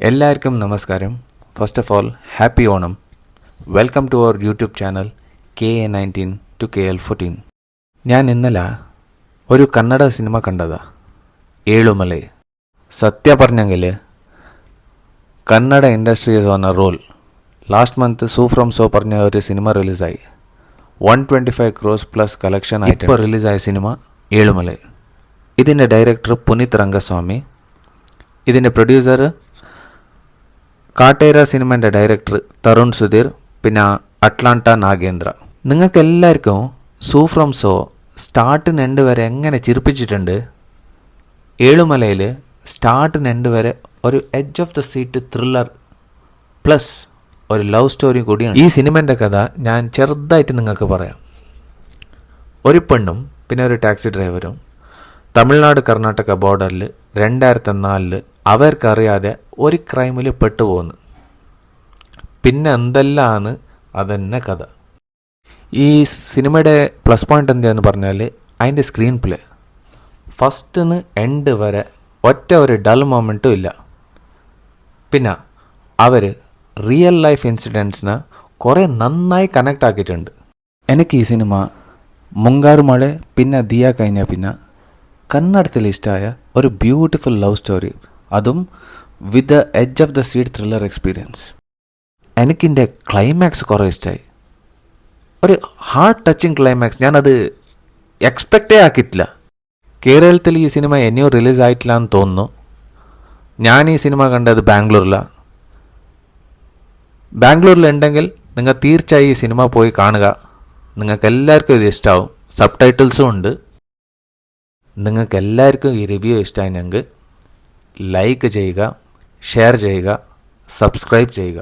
എല്ലാവർക്കും നമസ്കാരം. First of all happy Onam. Welcome to our YouTube channel KA19 to KL14. ഞാൻ ഇന്നലെ ഒരു കന്നഡ സിനിമ കണ്ടതാ, ഏഴുമലൈ. സത്യം പറഞ്ഞെങ്കിൽ Kannada industry is on a roll. Last month Su from So പറഞ്ഞ ഒരു സിനിമ റിലീസായി. 125 crores പ്ലസ് കളക്ഷൻ ആയിട്ട് ഇപ്പോൾ റിലീസായ സിനിമ ഏഴുമലൈ. ഇതിൻ്റെ ഡയറക്ടർ പുനീത് രംഗസ്വാമി, ഇതിൻ്റെ പ്രൊഡ്യൂസർ കാട്ടേര സിനിമേൻ്റെ ഡയറക്ടർ തരുൺ സുധീർ, പിന്നെ അറ്റ്ലാന്റ നാഗേന്ദ്ര. നിങ്ങൾക്കെല്ലാവർക്കും സൂ ഫ്രം സോ സ്റ്റാർട്ടിന് എൻഡ് വരെ എങ്ങനെ ചിരിപ്പിച്ചിട്ടുണ്ട്. ഏഴുമലയിൽ സ്റ്റാർട്ടിന് എൻഡ് വരെ ഒരു edge of the seat thriller plus ഒരു ലവ് സ്റ്റോറി കൂടിയാണ്. ഈ സിനിമേൻ്റെ കഥ ഞാൻ ചെറുതായിട്ട് നിങ്ങൾക്ക് പറയാം. ഒരു പെണ്ണും പിന്നെ ഒരു ടാക്സി ഡ്രൈവറും തമിഴ്നാട് കർണാടക ബോർഡറിൽ 2004 അവർക്കറിയാതെ ഒരു ക്രൈമിൽ പെട്ടുപോകുന്നു. പിന്നെ എന്തെല്ലാമാണ് അതന്നെ കഥ. ഈ സിനിമയുടെ പ്ലസ് പോയിന്റ് എന്താണെന്ന് പറഞ്ഞാൽ അതിൻ്റെ സ്ക്രീൻ പ്ലേ ഫസ്റ്റിന് എൻഡ് വരെ ഒറ്റ ഒരു ഡൾ മൊമെൻറ്റും ഇല്ല. പിന്നെ അവർ റിയൽ ലൈഫ് ഇൻസിഡൻസിനെ കുറേ നന്നായി കണക്ട് ആക്കിയിട്ടുണ്ട്. എനിക്ക് ഈ സിനിമ മുങ്കാറ് മഴ പിന്നെ ദിയ കഴിഞ്ഞ പിന്നെ കന്നഡത്തിൽ ഇഷ്ടമായ ഒരു ബ്യൂട്ടിഫുൾ ലവ് സ്റ്റോറി, അതും with the edge of the seat thriller experience. എനിക്കിൻ്റെ ക്ലൈമാക്സ് കുറേ ഇഷ്ടമായി. ഒരു ഹാർട്ട് ടച്ചിങ് ക്ലൈമാക്സ്. ഞാനത് എക്സ്പെക്റ്റേ ആക്കിയിട്ടില്ല. കേരളത്തിൽ ഈ സിനിമ ഇനിയോ റിലീസ് ആയിട്ടില്ല എന്ന് തോന്നുന്നു. ഞാൻ ഈ സിനിമ കണ്ടത് ബാംഗ്ലൂരിലുണ്ടെങ്കിൽ നിങ്ങൾ തീർച്ചയായും ഈ സിനിമ പോയി കാണുക. നിങ്ങൾക്ക് എല്ലാവർക്കും ഇത് ഇഷ്ടമാവും. സബ് ടൈറ്റിൽസും ഉണ്ട്. നിങ്ങൾക്ക് എല്ലാവർക്കും ഈ റിവ്യൂ ഇഷ്ടമായെങ്കിൽ ലൈക്ക് ചെയ്യുക, ഷെയർ ചെയ്യുക, സബ്സ്ക്രൈബ് ചെയ്യുക.